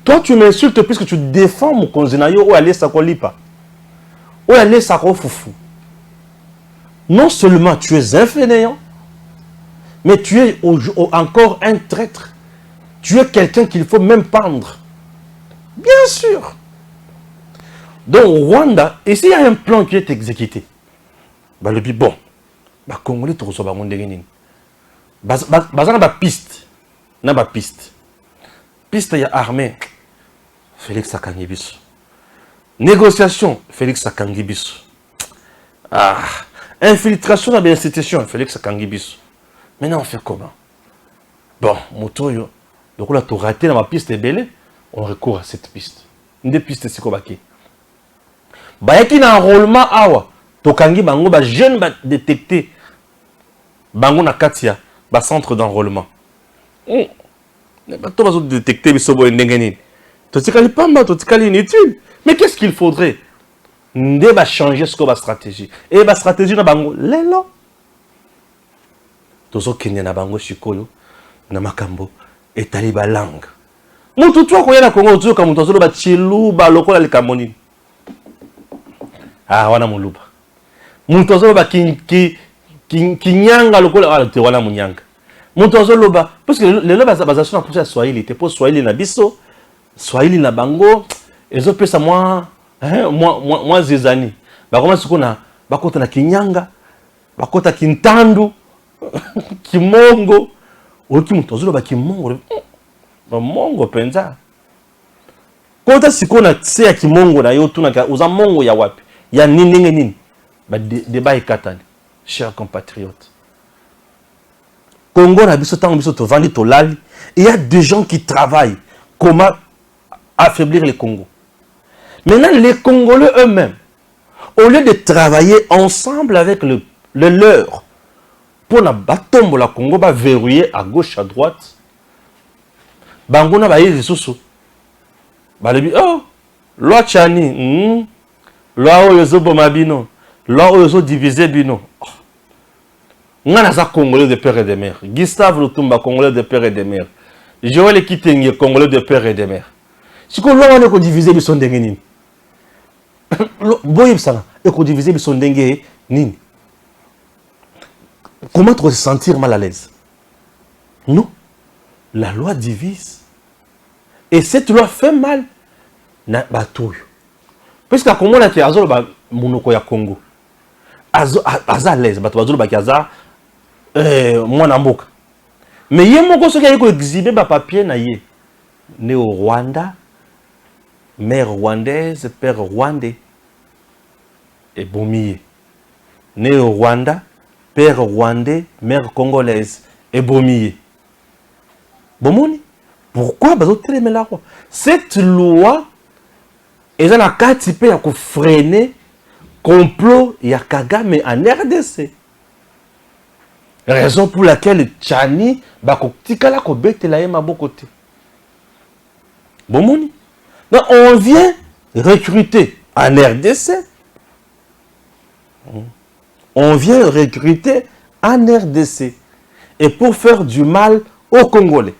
toi, tu m'insultes puisque tu défends mon konzenayo ou aller sakolipa. Ou aller sakofoufou. Non seulement tu es un fainéant, mais tu es encore un traître. Tu es quelqu'un qu'il faut même pendre. Bien sûr. Donc, Rwanda, ici, il y a un plan qui est exécuté. Bah, le bon. Bah, Congolais, tu reçois mon déguenin. Bah, na piste. Na ba piste. Piste, il y a armée. Félix Sakangibiso. Négociation. Félix Sakangibiso. Ah. Infiltration dans l'institution. Félix Sakangibiso. Maintenant, on fait comment? Bon, Motoyo. Donc là, tu as raté dans ma piste belle, on recourt à cette piste. Une des pistes, c'est quoi? Bah, il y a un enrôlement, tu as jeune détecté, bango na katia, ba centre d'enrôlement. Tu vas détecter, mais tu as inutile. Mais qu'est-ce qu'il faudrait? On va changer ce que la stratégie. Et la stratégie, na bango, l'élan. Tu as Kenya na bango, Shikoyo, na Makambo. Et taliba langue. Mutu tu akoya na Congo tu ka mutu azolo ba chiluba lokola le kamoni. Ah wana muluba. Mutu azolo ba kinyanga lokola te wana munyanga. Mutu azolo ba parce que le loba bazation na poussa Swahili te po Swahili na biso, Swahili na bango, ezo pesa moi zezani. Ba koma sikona bakota na kinyanga, bakota kintandu, kimongo. Oki mutozolo ba kimongo ba mongo penza kota sikona tse ya kimongo na yo tuna uza mongo ya wapi ya nini ba débat ekatani. Chers compatriotes, Congo na biso tango biso to vandi to lali, il y a des gens qui travaillent comment affaiblir le Congo. Maintenant les Congolais eux-mêmes, au lieu de travailler ensemble avec le leur pour na batombo la Congo ba verrouiller à gauche à droite, bangona ba yezi susu ba lebi oh loi chani loi oyo boma bino loi oyo diviser bino ngana za Congolais de père et de mère. Gustave Lutumba, Congolais de père et de mère. Joël Kitenge, Congolais de père et de mère. Si ko loi on ko diviser bison ndenge nini boyib sala e ko diviser bison ndenge nini. Comment te sentir mal à l'aise? Non. La loi divise. Et cette loi fait mal. Parce que Congo na Azolo ba monoko ya Congo. Aza à l'aise. Azolo ba kaza mwana mboka. Mais yé moko soki yé ko exhiber ba papier na yé. Né au Rwanda. mère rwandaise, père rwandais. Et Bomiye. Né au Rwanda, père rwandais, mère congolaise. Et Bomiye. Bomoni. Pourquoi cette loi est dans la carte à freiner complot ya Kagame en RDC. Raison pour laquelle Tchani bakotikala ko betela ye mabokote. Bomoni. Donc on vient recruter en RDC. On vient recruter en RDC. Et pour faire du mal aux Congolais.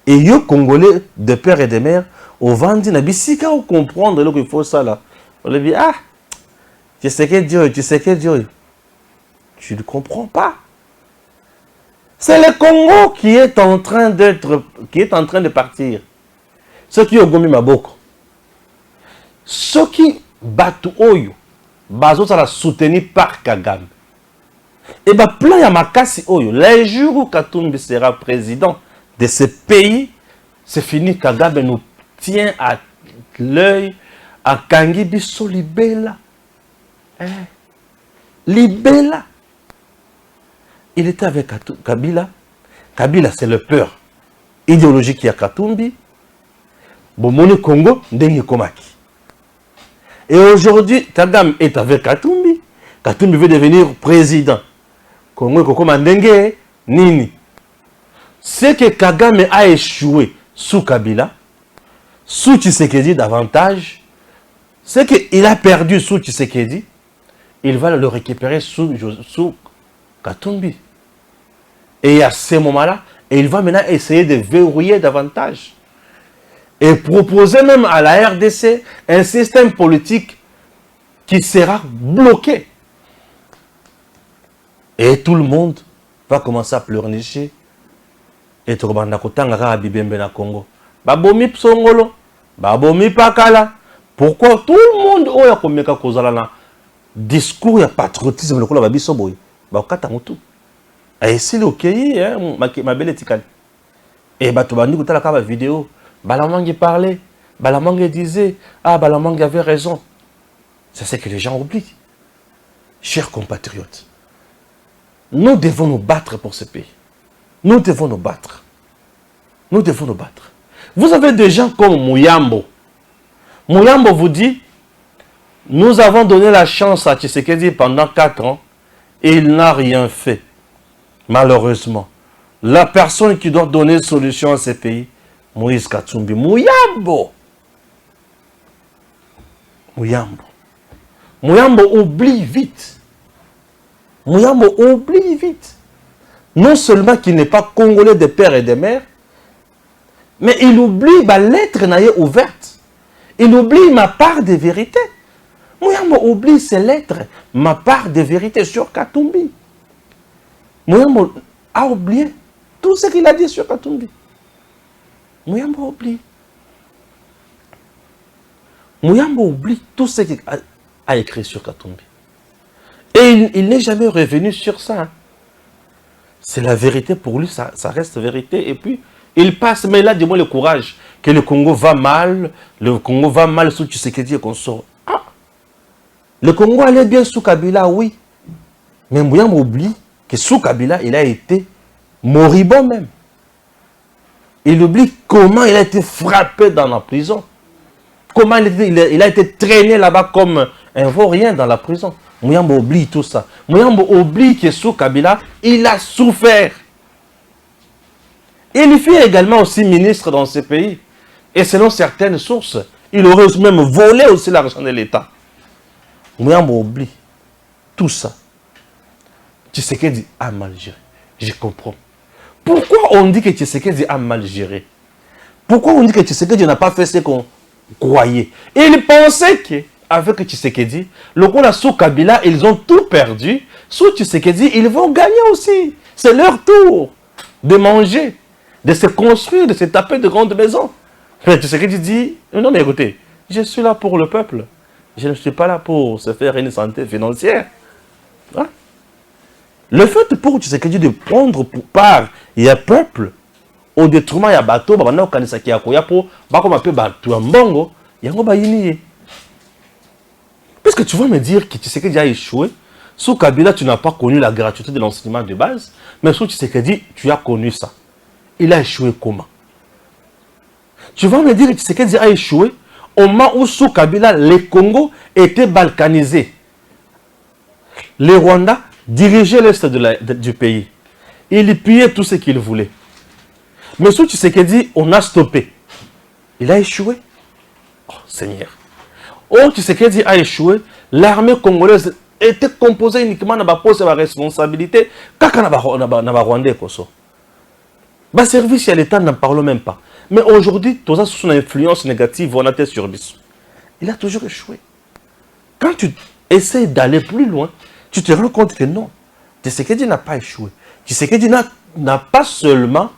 Et yo Congolais de père et de mère, au vendu na bisika ou comprendre le qu'il faut ça là. On lui dit ah, tu sais que Dieu, tu ne comprends pas. C'est le Congo qui est en train de partir. Ceux qui ont gomi maboko. Ceux qui battent oyo, bazo ça la soutenu par Kagame. Et bah plein ya makasi oyo, les jours où Katumbi sera président de ce pays, c'est fini. Kagame nous tient à l'œil, à Kangi biso libela. Libela. Il était avec Kabila. Kabila, c'est le peur idéologique qui a Katumbi. Bomoni Congo, Ndengi Komaki. Et aujourd'hui, Kagame est avec Katumbi. Katumbi veut devenir président. Congo Kokoma Ndenge, Nini. C'est que Kagame a échoué sous Kabila, sous Tshisekedi davantage. C'est qu'il a perdu sous Tshisekedi. Il va le récupérer sous Katumbi. Et à ce moment-là, il va maintenant essayer de verrouiller davantage. Et proposer même à la RDC un système politique qui sera bloqué. Et tout le monde va commencer à pleurnicher. Et tout le monde va bibembe na Congo. Babomi psongolo, babomi pakala. Pourquoi tout le monde oya komeka kozala na discours ya patriotisme le kola babiso boy. Ba kata mutu. Et si le pays ma belle tikali. Et bato bandi kotala ka ba vidéo, Balamangue parlait, Balamangue disait ah Balamangue avait raison. C'est ce que les gens oublient. Chers compatriotes, nous devons nous battre pour ce pays. Nous devons nous battre. Nous devons nous battre. Vous avez des gens comme Mouyambo. Mouyambo vous dit, nous avons donné la chance à Tshisekedi pendant 4 ans et il n'a rien fait. Malheureusement. La personne qui doit donner solution à ce pays, Moïse Katumbi. Mouyambo. Mouyambo. Mouyambo oublie vite. Mouyambo oublie vite. Non seulement qu'il n'est pas congolais de père et de mère, mais il oublie ma lettre naïe ouverte. Il oublie ma part de vérité. Mouyambo oublie ces lettres, ma part de vérité sur Katumbi. Mouyambo a oublié tout ce qu'il a dit sur Katumbi. Mouyambo oublie. Mouyambo oublie tout ce qu'il a écrit sur Katumbi. Et il n'est jamais revenu sur ça. C'est la vérité pour lui, ça reste vérité. Et puis, il passe, mais là, dis-moi le courage, que le Congo va mal sous Tshisekedi et qu'on sort. Ah, le Congo allait bien sous Kabila, oui. Mais Mouyambo oublie que sous Kabila, il a été moribond même. Il oublie comment il a été frappé dans la prison. Comment il a été traîné là-bas comme un vaurien dans la prison. Mouyambo oublie tout ça. Mouyambo oublie que sous Kabila, il a souffert. Il fut également aussi ministre dans ce pays. Et selon certaines sources, il aurait même volé aussi l'argent de l'État. Mouyambo oublie tout ça. Tshisekedi a mal géré. Je comprends. Pourquoi on dit que Tshisekedi a mal géré? Pourquoi on dit que Tshisekedi n'a pas fait ce qu'on croyait? Et il pensait qu'avec Tshisekedi, le Congo sous Kabila, ils ont tout perdu. Sous Tshisekedi, ils vont gagner aussi. C'est leur tour de manger, de se construire, de se taper de grandes maisons. Mais Tshisekedi dit, non mais écoutez, je suis là pour le peuple. Je ne suis pas là pour se faire une santé financière. Hein? Le fait pour Tshisekedi de prendre pour part, il y a peuple, au détriment ya bateau babanda kokanisa ki akoya po bakoma pe bato ya mbongo yango bayini ye. Parce que tu vas me dire que Tshisekedi a échoué. Sous Kabila, tu n'as pas connu la gratuité de l'enseignement de base, mais sous Tshisekedi, tu as connu ça. Il a échoué comment? Tu vas me dire que Tshisekedi a échoué au moment où sous Kabila, les Congo étaient balkanisés. Les Rwandais dirigeaient l'est du pays. Ils pillaient tout ce qu'ils voulaient. Mais sous Tshisekedi, on a stoppé. Il a échoué. Oh Seigneur. Oh Tshisekedi a échoué. L'armée congolaise était composée uniquement de la poste de la responsabilité. Kaka na ba Rwandais koso. Ba service à l'État n'en parle même pas. Mais aujourd'hui, tout ça sous son influence négative, on a été sur bis. Il a toujours échoué. Quand tu essaies d'aller plus loin, tu te rends compte que non. Tshisekedi n'a pas échoué. Tshisekedi n'a pas seulement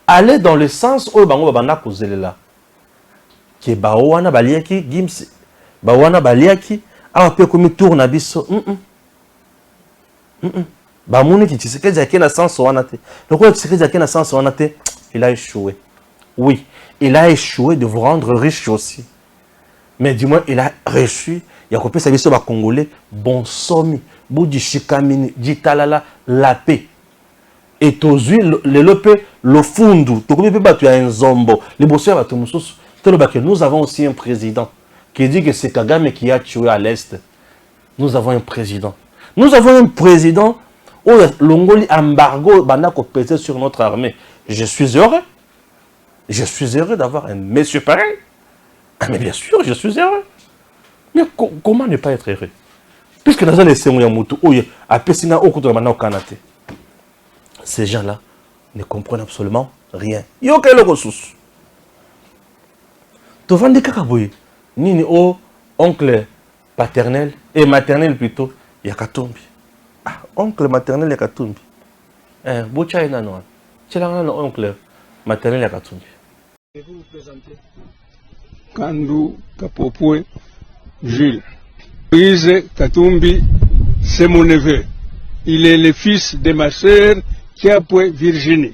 allé dans le sens où bango babana kozele là. Qui bawana baliaki gimsi bawana baliaki awa pe komi tourne na biso. Bamuni ki Tshisekedi a na sens wana te. Donc Tshisekedi a na sens wana te, il a échoué. Oui, il a échoué de vous rendre riche aussi. Mais du moins il a reçu ya kopé sa biso ba congolais bon somi, budi shikamini, jitalala la paix. Et tozui le lope le fundu, tokomi pe batu ya nzombo, le bosso ya batu mususu. Nous avons aussi un président qui dit que c'est Kagame qui a tué à l'Est. Nous avons un président. Nous avons un président où l'Ongoli embargo banako pété sur notre armée. Je suis heureux. Je suis heureux d'avoir un monsieur pareil. Ah, mais bien sûr, je suis heureux. Mais comment ne pas être heureux? Puisque dans un essai, ces gens-là ne comprennent absolument rien. Il y a aucun ressource. Tu vas dire que Nini o oncle paternel et maternel plutôt Yakatumbi. Ah, oncle maternel Yakatumbi. Bocha ina no. Chelanga no oncle maternel Yakatumbi. Vous vous présentez? Kandu Kapopwe Jules. Moïse Katumbi, c'est mon neveu. Il est le fils de ma sœur Kiapwe Virginie.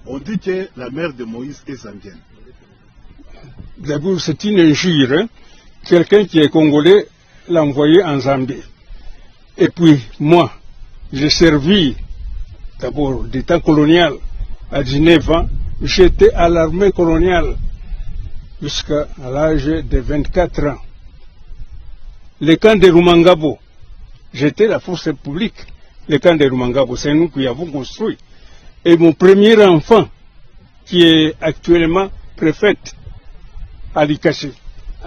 On dit que la mère de Moïse est zambienne. D'abord, c'est une injure. Hein? Quelqu'un qui est congolais l'a envoyé en Zambie. Et puis, moi, j'ai servi d'abord d'État colonial à 19 ans. J'étais à l'armée coloniale jusqu'à l'âge de 24 ans. Le camp de Rumangabo, j'étais la force publique. Le camp de Rumangabo, c'est nous qui avons construit. Et mon premier enfant, qui est actuellement préfète à Likaché,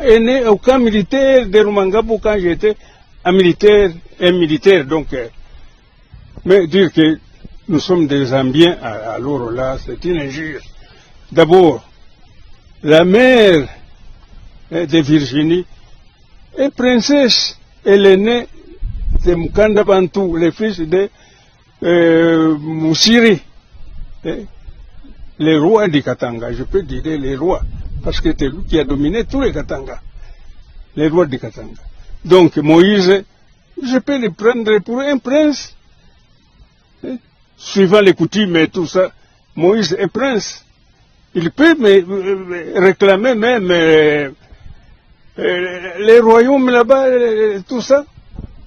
est né au camp militaire de Rumangabo quand j'étais un militaire. Donc, mais dire que nous sommes des Zambiens, alors là, c'est une injure. D'abord, la mère de Virginie est princesse. Elle est née de Mukanda Bantu, le fils de Moussiri, les rois du Katanga. Je peux dire les rois, parce que c'est lui qui a dominé tous les Katanga, les rois du Katanga. Donc Moïse, je peux le prendre pour un prince, suivant les coutumes et tout ça. Moïse est prince. Il peut me réclamer même les royaumes là-bas, tout ça.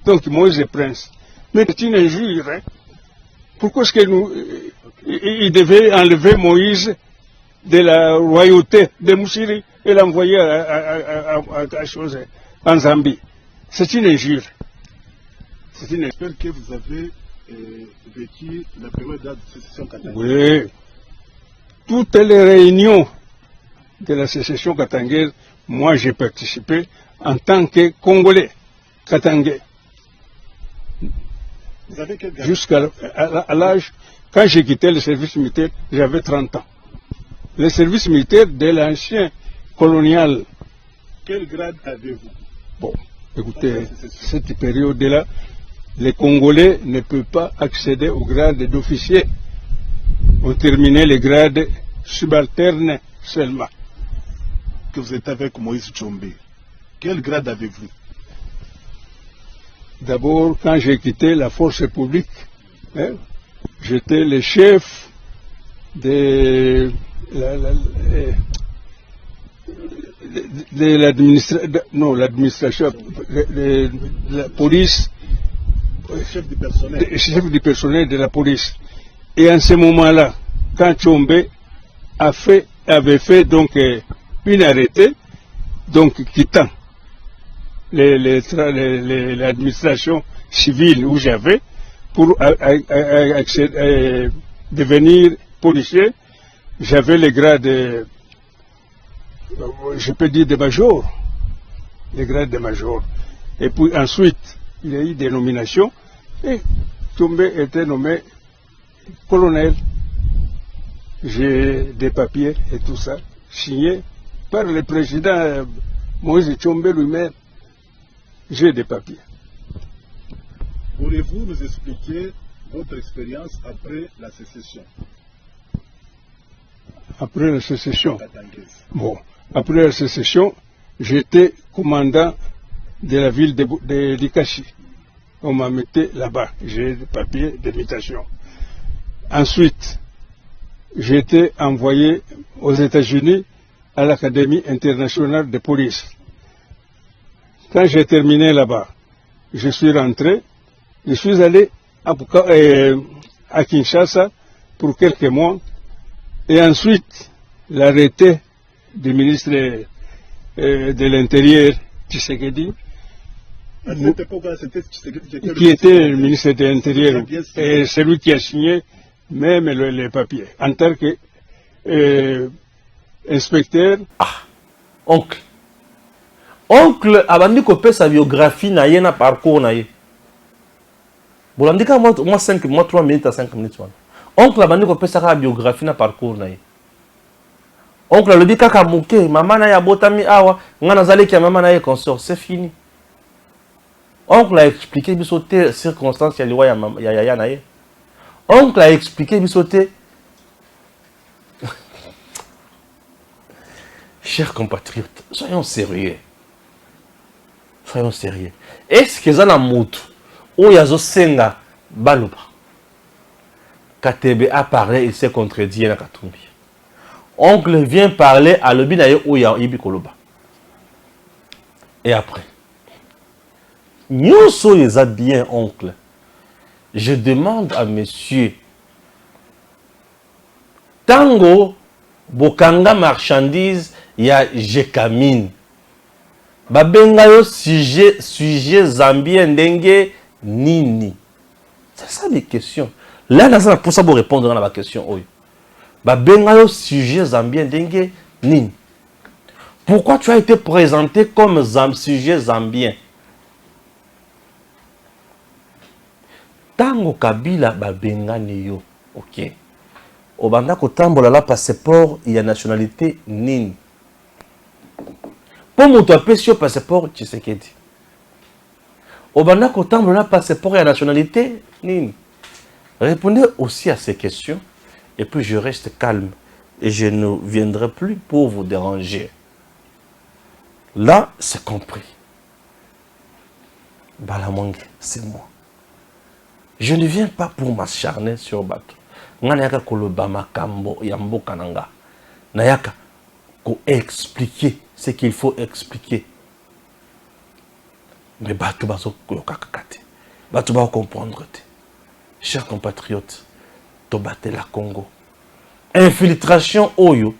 Donc Moïse est prince. Mais c'est une injure. Hein? Pourquoi est-ce que il devait enlever Moïse de la royauté de Moussiri et l'envoyer en Zambie? C'est une injure. J'espère que vous avez vécu la première date de sécession katangais. Oui. Toutes les réunions de la sécession katangaise, moi j'ai participé en tant que Congolais katangais. Jusqu'à l'âge, quand j'ai quitté le service militaire, j'avais 30 ans. Le service militaire de l'ancien colonial. Quel grade avez-vous? Bon, écoutez, cette période-là, les Congolais ne peuvent pas accéder au grade d'officier. On terminait les grades subalternes seulement. Que vous êtes avec Moïse Tshombe. Quel grade avez-vous? D'abord, quand j'ai quitté la force publique, hein, j'étais le chef de l'administration, de la police, chef du personnel de la police. Et en ce moment-là, quand Tshombe avait fait donc une arrêté, donc quittant l'administration civile où j'avais pour devenir policier, j'avais le grade, je peux dire de major, le grade de major. Et puis ensuite, il y a eu des nominations et Tshombe était nommé colonel. J'ai des papiers et tout ça, signés par le président Moïse Tshombe lui-même. J'ai des papiers. Pourriez-vous nous expliquer votre expérience après la sécession? Après la sécession. Bon, après la sécession, j'étais commandant de la ville de Likashi. On m'a mis là-bas. J'ai des papiers d'invitation. Ensuite, j'ai été envoyé aux États-Unis à l'Académie internationale de police. Quand j'ai terminé là-bas, je suis rentré, je suis allé à Kinshasa pour quelques mois, et ensuite l'arrêté du ministre de l'Intérieur, Tshisekedi, qui était le ministre de l'Intérieur, et celui qui a signé même les papiers, en tant que inspecteur. Ah, oncle. Oncle, abandi kopé sa biographie na ye na parcours na ye. Bolandika moi 3 minutes à 5 minutes. Oncle abandi kopé sa biographie na parcours na ye. Oncle le dit kaka muke, maman na ya botami awa, nga nazali ki maman na ye consort, c'est fini. Oncle a expliqué bisoté circonstances ya liwa ya na ye. Oncle a expliqué bisoté. Chers compatriotes, soyons sérieux. Soyons sérieux. Est-ce que ça na mutu ou yazo senga baluba? Katebe a parlé, il s'est contredit na Katumbi. Oncle vient parler à l'obinaye ou ya ibi koloba. Et après, nous sommes bien, oncle. Je demande à monsieur Tango Bokanga marchandise ya Jekamine. Babenga yo sujet zambien ndenge nini. C'est ça les questions. Là, là, pour ça, vous répondre à la question. Oui. Babenga yo sujet zambien ndenge nini. Pourquoi tu as été présenté comme sujet zambien? Tango Kabila babenga neyo. Ok. Obanda kotambola la passeport ya nationalité nini. Pour mon appeler passeport Tshisekedi. Obanda kotambola la passeport ya nationalité nini. Répondez aussi à ces questions et puis je reste calme et je ne viendrai plus pour vous déranger. Là, c'est compris. Balamongue, c'est moi. Je ne viens pas pour m'acharner sur bateau. Nayaka koloba makambo ya mboka nanga. Nayaka ko expliquer ce qu'il faut expliquer. Mais bateau bazo kokakate. Bateau ba comprendre te. Chers compatriotes, tobate la Congo. Infiltration oyo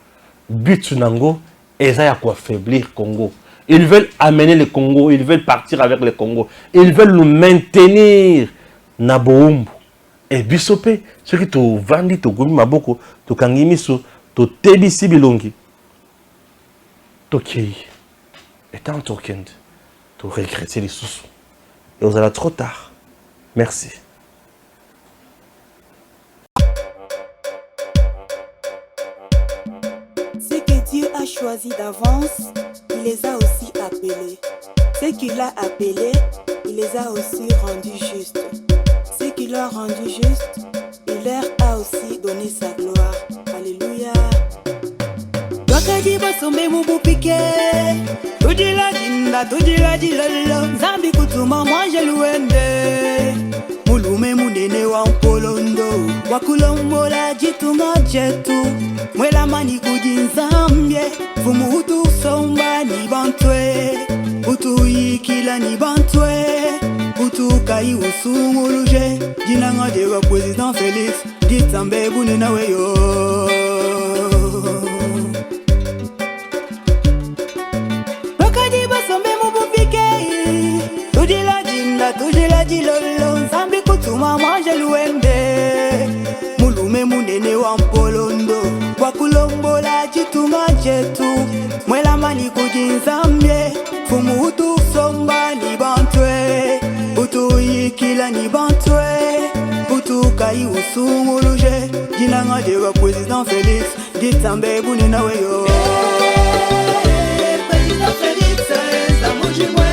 but nango eza ya ko affaiblir Congo. Ils veulent amener le Congo, ils veulent partir avec le Congo. Ils veulent nous maintenir na boumbu. Et bisope, ce qui te vandi, te gomi maboko, te kangimiso, te tebisi bilongi. Tokei. Et tant token, te regretter les sous. Et vous allez trop tard. Merci. Ce que Dieu a choisi d'avance, il les a aussi appelés. Ce qu'il a appelés, il les a aussi rendus justes. Ce qu'il leur a rendu juste, il leur a aussi donné sa gloire. Alléluia. Wakadi basombe mubupike, tudila dinda, tudila dilolo. Zambi kutuma mwanje luende, mulume munene wa mpolondo. Wakulombola jitunga chetu mwela mani kujinzambye fumu utu somba ni bantwe utu ikila ni bantwe utu kai usunguluje jina ngade wa President Félix ditambe bune nawe yo bakadi basombe mubupike tujila jinda tujila jilolo nzambi kutuma manje luende mulume munene wa mpolondo kwa kulombola chitunga chetu mwela mani kujinzambye fumu utu somba ni bantwe utu ikila ni bantwe utu kai usunguluje jina ngade wa President Félix ditambe bune nawe yo President Félix zamujimwe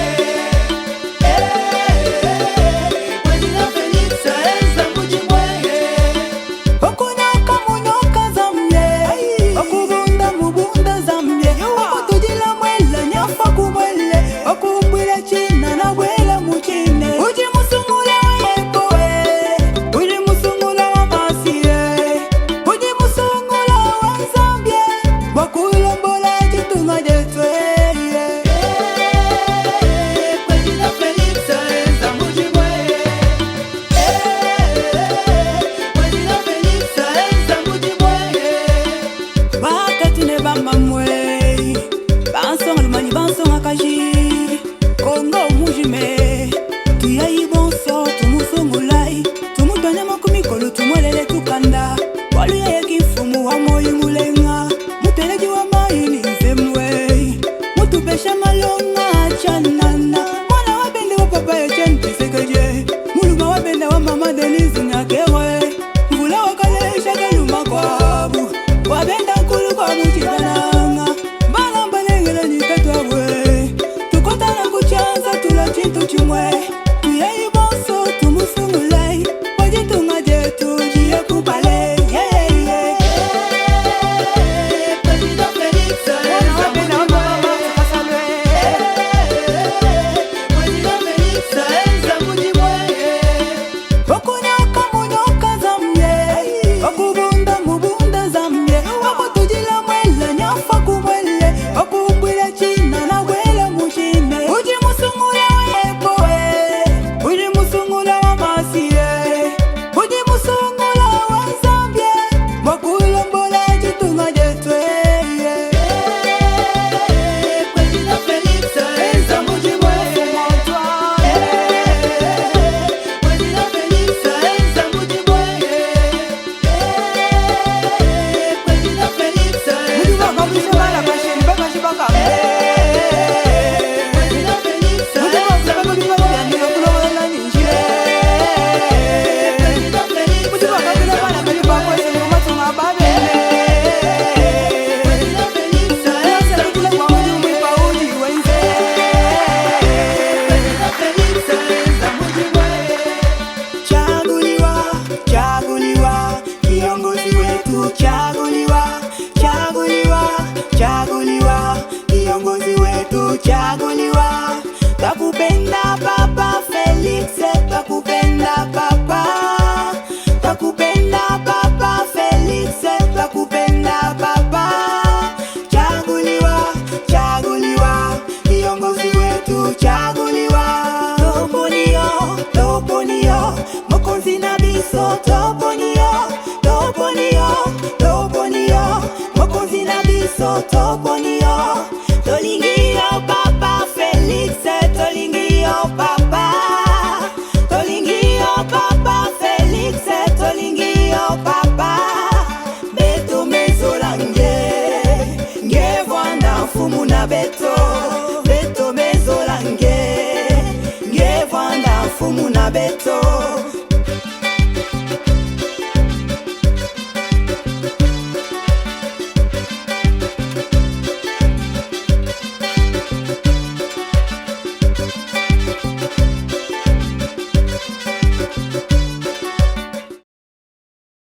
Toponio, mokonzi na biso toponio.